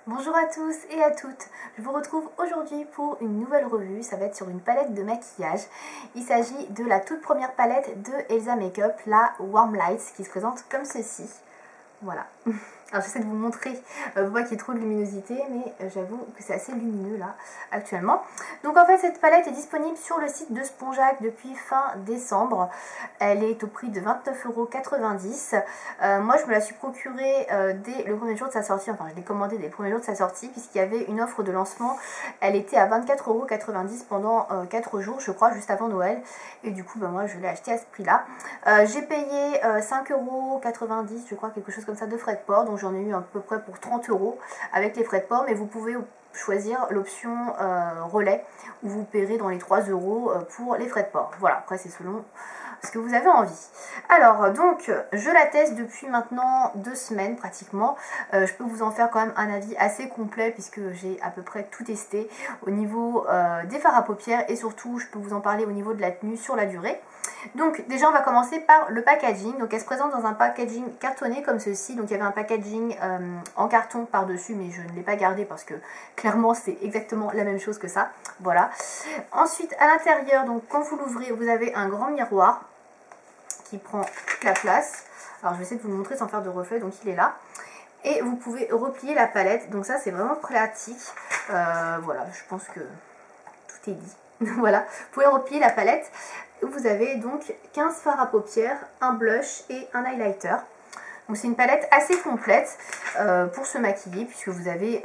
Bonjour à tous et à toutes, je vous retrouve aujourd'hui pour une nouvelle revue, ça va être sur une palette de maquillage. Il s'agit de la toute première palette de Elsa Makeup, la Warm Lights, qui se présente comme ceci. Voilà. Alors j'essaie de vous montrer, vous voyez qu'il y a trop de luminosité, mais j'avoue que c'est assez lumineux là actuellement. Donc en fait cette palette est disponible sur le site de Spongeac depuis fin décembre. Elle est au prix de 29,90 €. Moi je me la suis procurée dès le premier jour de sa sortie, enfin je l'ai commandée dès le premier jour de sa sortie puisqu'il y avait une offre de lancement. Elle était à 24,90 € pendant 4 jours je crois, juste avant Noël. Et du coup moi je l'ai acheté à ce prix là. J'ai payé 5,90 € je crois, quelque chose comme ça, de frais de port. Donc j'en ai eu à peu près pour 30 € avec les frais de port, mais vous pouvez choisir l'option relais où vous paierez dans les 3 € pour les frais de port. Voilà, après c'est selon ce que vous avez envie. Alors donc je la teste depuis maintenant 2 semaines pratiquement. Je peux vous en faire quand même un avis assez complet puisque j'ai à peu près tout testé au niveau des fards à paupières, et surtout je peux vous en parler au niveau de la tenue sur la durée. Donc déjà on va commencer par le packaging. Donc elle se présente dans un packaging cartonné comme ceci. Donc il y avait un packaging en carton par dessus, mais je ne l'ai pas gardé parce que clairement c'est exactement la même chose que ça. Voilà. Ensuite à l'intérieur, donc quand vous l'ouvrez, vous avez un grand miroir qui prend toute la place. Alors je vais essayer de vous le montrer sans faire de reflet, donc il est là. Et vous pouvez replier la palette, donc ça c'est vraiment pratique. Voilà, je pense que tout est dit. Voilà, vous pouvez replier la palette. Vous avez donc 15 fards à paupières, un blush et un highlighter. Donc c'est une palette assez complète pour se maquiller puisque vous avez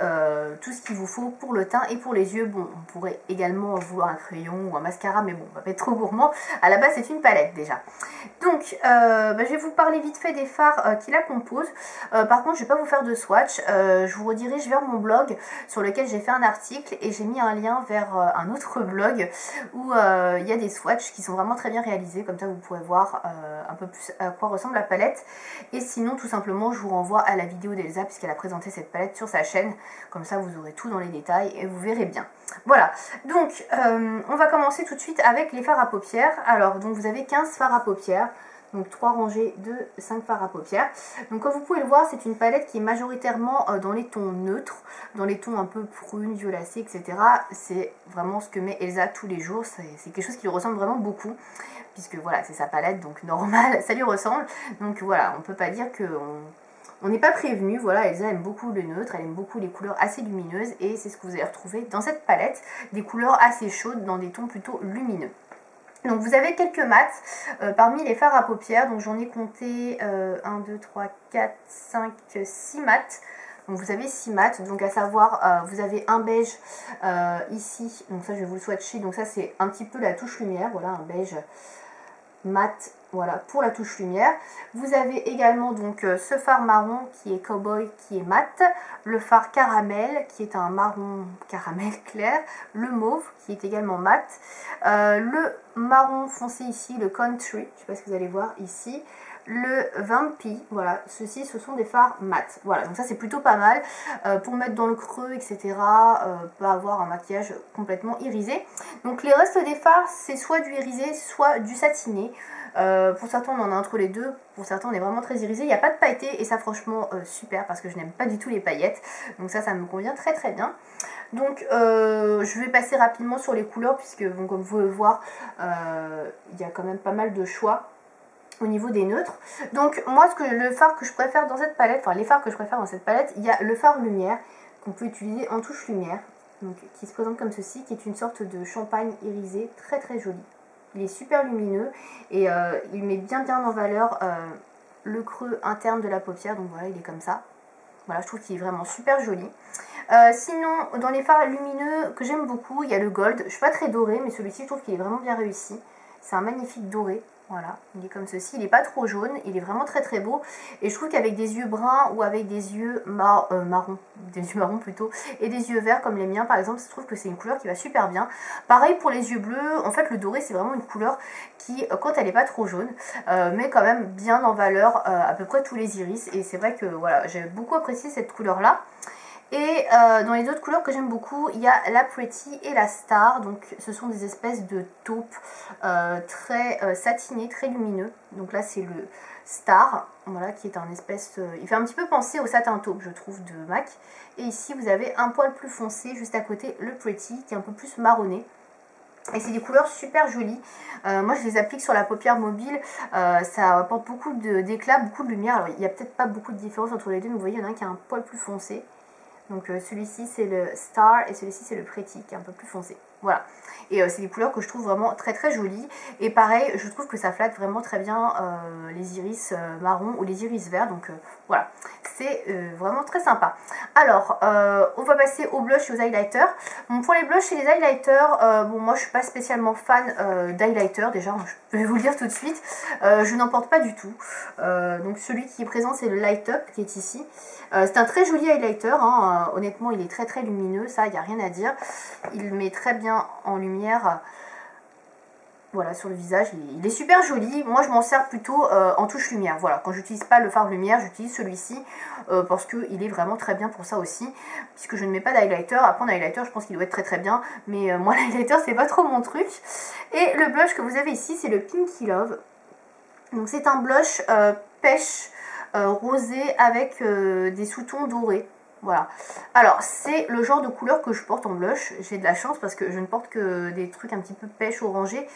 tout ce qu'il vous faut pour le teint et pour les yeux. Bon, on pourrait également vouloir un crayon ou un mascara, mais bon, on va pas être trop gourmand. À la base, c'est une palette déjà. Donc, je vais vous parler vite fait des fards qui la composent. Par contre, je ne vais pas vous faire de swatch. Je vous redirige vers mon blog sur lequel j'ai fait un article et j'ai mis un lien vers un autre blog où il y a des swatchs qui sont vraiment très bien réalisés. Comme ça, vous pourrez voir un peu plus à quoi ressemble la palette. Et sinon, tout simplement, je vous renvoie à la vidéo d'Elsa puisqu'elle a présenté cette palette sur sa chaîne. Comme ça, vous aurez tout dans les détails et vous verrez bien. Voilà, donc on va commencer tout de suite avec les fards à paupières. Alors, donc vous avez 15 fards à paupières. Donc 3 rangées de 5 fards à paupières. Donc comme vous pouvez le voir, c'est une palette qui est majoritairement dans les tons neutres, dans les tons un peu prunes, violacés, etc. C'est vraiment ce que met Elsa tous les jours. C'est quelque chose qui lui ressemble vraiment beaucoup. Puisque voilà, c'est sa palette, donc normal, ça lui ressemble. Donc voilà, on ne peut pas dire on n'est pas prévenu. Voilà, Elsa aime beaucoup le neutre, elle aime beaucoup les couleurs assez lumineuses. Et c'est ce que vous allez retrouver dans cette palette, des couleurs assez chaudes dans des tons plutôt lumineux. Donc vous avez quelques mats parmi les fards à paupières. Donc j'en ai compté 1, 2, 3, 4, 5, 6 mats. Donc vous avez 6 mats, donc à savoir vous avez un beige ici, donc ça je vais vous le swatcher. Donc ça c'est un petit peu la touche lumière, voilà, un beige mat, voilà, pour la touche lumière. Vous avez également donc ce fard marron qui est cowboy, qui est mat, le fard caramel qui est un marron caramel clair, le mauve qui est également mat, le marron foncé ici, le country, je ne sais pas si vous allez voir ici, le Vampy, voilà, ceux-ci ce sont des fards mat. Voilà, donc ça c'est plutôt pas mal pour mettre dans le creux, etc. Pas avoir un maquillage complètement irisé. Donc les restes des fards, c'est soit du irisé, soit du satiné. Pour certains on en a entre les deux, pour certains on est vraiment très irisé. Il n'y a pas de pailleté et ça franchement super parce que je n'aime pas du tout les paillettes. Donc ça me convient très très bien. Donc je vais passer rapidement sur les couleurs puisque bon, comme vous pouvez le voir, il y a quand même pas mal de choix au niveau des neutres. Donc moi le fard que je préfère dans cette palette, enfin les fards que je préfère dans cette palette, il y a le fard lumière qu'on peut utiliser en touche lumière, donc qui se présente comme ceci, qui est une sorte de champagne irisé très très joli. Il est super lumineux et il met bien en valeur le creux interne de la paupière. Donc voilà, il est comme ça. Voilà, je trouve qu'il est vraiment super joli. Sinon, dans les fards lumineux que j'aime beaucoup, il y a le gold. Je ne suis pas très doré, mais celui-ci je trouve qu'il est vraiment bien réussi. C'est un magnifique doré. Voilà, il est comme ceci, il n'est pas trop jaune, il est vraiment très très beau. Et je trouve qu'avec des yeux bruns ou avec des yeux marrons, des yeux marrons plutôt, et des yeux verts comme les miens par exemple, je trouve que c'est une couleur qui va super bien. Pareil pour les yeux bleus, en fait le doré c'est vraiment une couleur qui, quand elle n'est pas trop jaune, met quand même bien en valeur à peu près tous les iris. Et c'est vrai que voilà, j'ai beaucoup apprécié cette couleur là. Et dans les autres couleurs que j'aime beaucoup, il y a la Pretty et la Star. Donc ce sont des espèces de taupes très satinés, très lumineux. Donc là c'est Star, voilà, qui est un espèce... il fait un petit peu penser au satin taupe, je trouve, de MAC. Et ici, vous avez un poil plus foncé, juste à côté, le Pretty, qui est un peu plus marronné. Et c'est des couleurs super jolies. Moi je les applique sur la paupière mobile. Ça apporte beaucoup d'éclat, beaucoup de lumière. Alors il n'y a peut-être pas beaucoup de différence entre les deux, mais vous voyez, il y en a un qui a un poil plus foncé. Donc celui-ci c'est le Star et celui-ci c'est le Pretty qui est un peu plus foncé. Voilà. Et c'est des couleurs que je trouve vraiment très très jolies. Et pareil, je trouve que ça flatte vraiment très bien les iris marron ou les iris verts. Donc voilà, c'est vraiment très sympa. Alors, on va passer aux blushs et aux highlighters. Bon, pour les blushs et les highlighters, bon, moi je suis pas spécialement fan d'highlighter. Déjà, je vais vous le dire tout de suite. Je n'en porte pas du tout. Donc celui qui est présent, c'est le Light Up qui est ici. C'est un très joli highlighter, hein. Honnêtement il est très très lumineux, ça il n'y a rien à dire. Il met très bien en lumière, voilà, sur le visage, il est super joli. Moi je m'en sers plutôt en touche lumière, voilà, quand j'utilise pas le fard lumière j'utilise celui-ci parce qu'il est vraiment très bien pour ça aussi, puisque je ne mets pas d'highlighter. Après un highlighter je pense qu'il doit être très très bien, mais moi l'highlighter c'est pas trop mon truc. Et le blush que vous avez ici c'est le Pinky Love, donc c'est un blush pêche rosé avec des sous-tons dorés. Voilà. Alors, c'est le genre de couleur que je porte en blush. J'ai de la chance parce que je ne porte que des trucs un petit peu pêche orangé.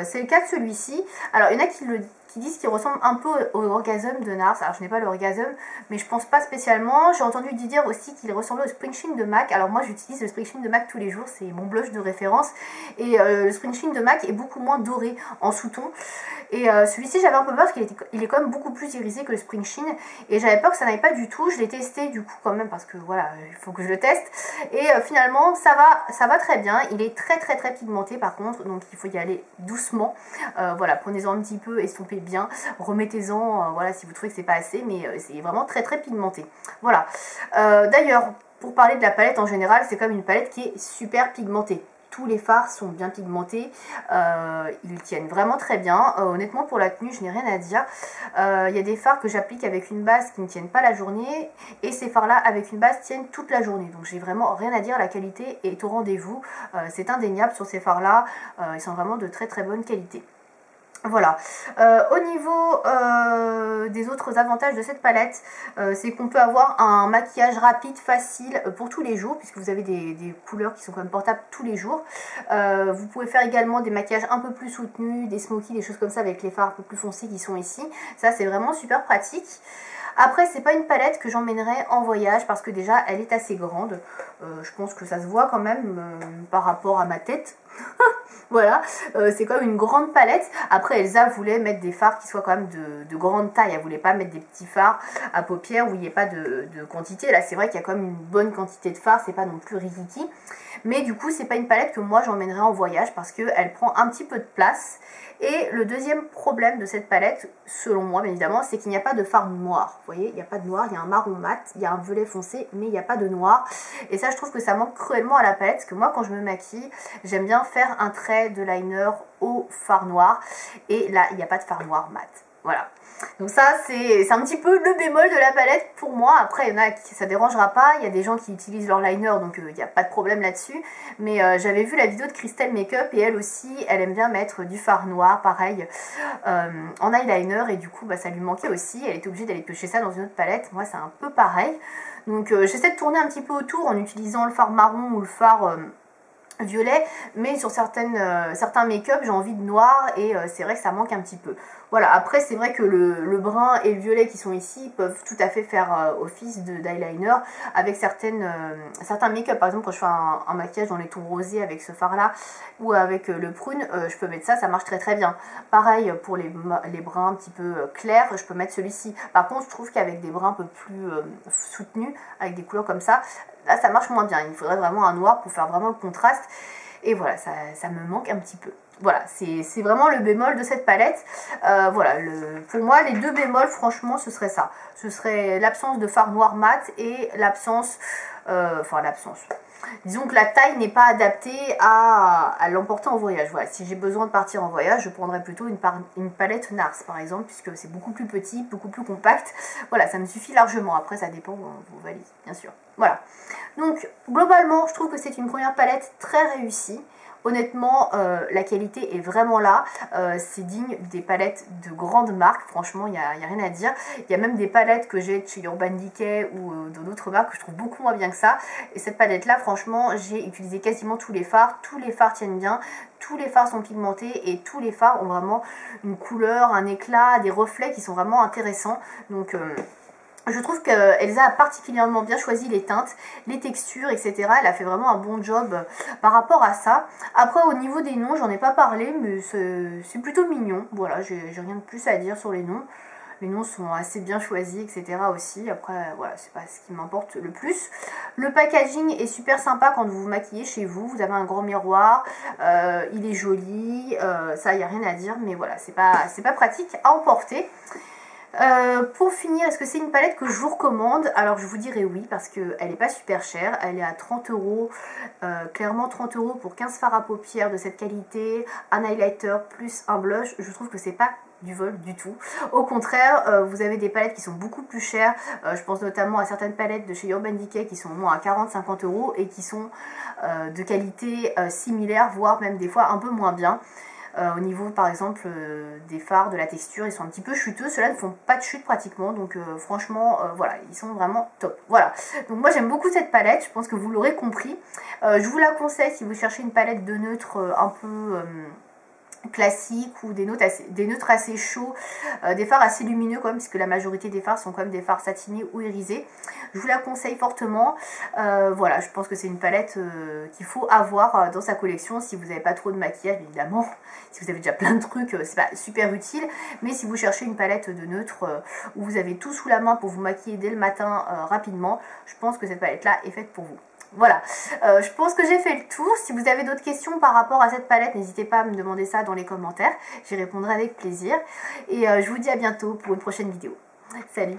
C'est le cas de celui-ci. Alors, il y en a qui disent qu'il ressemble un peu au Orgasm de NARS. Alors, je n'ai pas le Orgasm, mais je pense pas spécialement. J'ai entendu dire aussi qu'il ressemblait au Spring Sheen de MAC. Alors, moi, j'utilise le Spring Sheen de MAC tous les jours. C'est mon blush de référence. Et le Spring Sheen de MAC est beaucoup moins doré en sous-ton. Et celui-ci, j'avais un peu peur parce qu'il est quand même beaucoup plus irisé que le Spring Sheen. Et j'avais peur que ça n'aille pas du tout. Je l'ai testé du coup quand même parce que voilà, il faut que je le teste. Et finalement, ça va très bien. Il est très très très pigmenté par contre. Donc il faut y aller doucement. Voilà, prenez-en un petit peu, estompez bien. Remettez-en, voilà, si vous trouvez que c'est pas assez. Mais c'est vraiment très très pigmenté. Voilà. D'ailleurs, pour parler de la palette en général, c'est comme une palette qui est super pigmentée. Tous les fards sont bien pigmentés, ils tiennent vraiment très bien. Honnêtement pour la tenue je n'ai rien à dire. Il y a des fards que j'applique avec une base qui ne tiennent pas la journée, et ces fards là avec une base tiennent toute la journée. Donc j'ai vraiment rien à dire, la qualité est au rendez-vous, c'est indéniable sur ces fards là, ils sont vraiment de très très bonne qualité. Voilà, au niveau des autres avantages de cette palette, c'est qu'on peut avoir un maquillage rapide, facile pour tous les jours, puisque vous avez des couleurs qui sont quand même portables tous les jours. Vous pouvez faire également des maquillages un peu plus soutenus, des smokies, des choses comme ça avec les fards un peu plus foncés qui sont ici. Ça c'est vraiment super pratique. Après c'est pas une palette que j'emmènerai en voyage parce que déjà elle est assez grande. Je pense que ça se voit quand même par rapport à ma tête. Voilà, c'est quand même une grande palette. Après Elsa voulait mettre des fards qui soient quand même de grande taille. Elle voulait pas mettre des petits fards à paupières où il n'y ait pas de quantité. Là c'est vrai qu'il y a quand même une bonne quantité de fards, c'est pas non plus rikiki. Mais du coup c'est pas une palette que moi j'emmènerai en voyage parce qu'elle prend un petit peu de place. Et le deuxième problème de cette palette, selon moi bien évidemment, c'est qu'il n'y a pas de fard noir. Vous voyez, il n'y a pas de noir, il y a un marron mat, il y a un violet foncé, mais il n'y a pas de noir. Et ça je trouve que ça manque cruellement à la palette, parce que moi quand je me maquille, j'aime bien faire un trait de liner au fard noir. Et là, il n'y a pas de fard noir mat. Voilà. Donc ça c'est un petit peu le bémol de la palette pour moi. Après il y en a qui ça dérangera pas, il y a des gens qui utilisent leur liner donc il n'y a pas de problème là-dessus. Mais j'avais vu la vidéo de Christelle Makeup et elle aussi elle aime bien mettre du fard noir pareil en eyeliner, et du coup bah, ça lui manquait aussi, elle était obligée d'aller piocher ça dans une autre palette. Moi c'est un peu pareil, donc j'essaie de tourner un petit peu autour en utilisant le fard marron ou le fard violet, mais sur certains make-up j'ai envie de noir et c'est vrai que ça manque un petit peu. Voilà, après c'est vrai que le brun et le violet qui sont ici peuvent tout à fait faire office d'eyeliner avec certains make-up. Par exemple quand je fais un maquillage dans les tons rosés avec ce fard là ou avec le prune, je peux mettre ça, ça marche très très bien. Pareil pour les brins un petit peu clairs, je peux mettre celui-ci. Par contre je trouve qu'avec des brins un peu plus soutenus, avec des couleurs comme ça, là ça marche moins bien. Il faudrait vraiment un noir pour faire vraiment le contraste. Et voilà, ça me manque un petit peu. Voilà, c'est vraiment le bémol de cette palette. Voilà, pour moi, les deux bémols, franchement, ce serait ça. Ce serait l'absence de fard noir mat et l'absence... Disons que la taille n'est pas adaptée à l'emporter en voyage. Voilà, si j'ai besoin de partir en voyage, je prendrais plutôt une palette NARS, par exemple, puisque c'est beaucoup plus petit, beaucoup plus compact. Voilà, ça me suffit largement. Après, ça dépend de vos valises, bien sûr. Voilà. Donc, globalement, je trouve que c'est une première palette très réussie. Honnêtement, la qualité est vraiment là, c'est digne des palettes de grandes marques, franchement il n'y a rien à dire. Il y a même des palettes que j'ai de chez Urban Decay ou d'autres marques que je trouve beaucoup moins bien que ça. Et cette palette là, franchement, j'ai utilisé quasiment tous les fards tiennent bien, tous les fards sont pigmentés et tous les fards ont vraiment une couleur, un éclat, des reflets qui sont vraiment intéressants. Donc je trouve qu'Elsa a particulièrement bien choisi les teintes, les textures, etc. Elle a fait vraiment un bon job par rapport à ça. Après, au niveau des noms, j'en ai pas parlé, mais c'est plutôt mignon. Voilà, j'ai rien de plus à dire sur les noms. Les noms sont assez bien choisis, etc. aussi. Après, voilà, c'est pas ce qui m'importe le plus. Le packaging est super sympa quand vous vous maquillez chez vous. Vous avez un grand miroir, il est joli, ça, il n'y a rien à dire. Mais voilà, c'est pas pratique à emporter. Pour finir, est-ce que c'est une palette que je vous recommande? Alors je vous dirais oui parce qu'elle n'est pas super chère, elle est à 30 €, clairement 30 € pour 15 fards à paupières de cette qualité, un highlighter plus un blush. Je trouve que c'est pas du vol du tout. Au contraire, vous avez des palettes qui sont beaucoup plus chères, je pense notamment à certaines palettes de chez Urban Decay qui sont au moins à 40-50 € et qui sont de qualité similaire, voire même des fois un peu moins bien. Au niveau par exemple des fards, de la texture, ils sont un petit peu chuteux, ceux-là ne font pas de chute pratiquement, donc franchement voilà, ils sont vraiment top. Voilà, donc moi j'aime beaucoup cette palette, je pense que vous l'aurez compris. Je vous la conseille si vous cherchez une palette de neutre un peu classique ou des neutres assez chauds, des fards assez lumineux quand même, puisque la majorité des fards sont quand même des fards satinés ou irisés. Je vous la conseille fortement. Voilà, je pense que c'est une palette qu'il faut avoir dans sa collection si vous n'avez pas trop de maquillage, évidemment. Si vous avez déjà plein de trucs, c'est pas super utile. Mais si vous cherchez une palette de neutre où vous avez tout sous la main pour vous maquiller dès le matin rapidement, je pense que cette palette-là est faite pour vous. Voilà, je pense que j'ai fait le tour. Si vous avez d'autres questions par rapport à cette palette, n'hésitez pas à me demander ça dans les commentaires. J'y répondrai avec plaisir. Et je vous dis à bientôt pour une prochaine vidéo. Salut!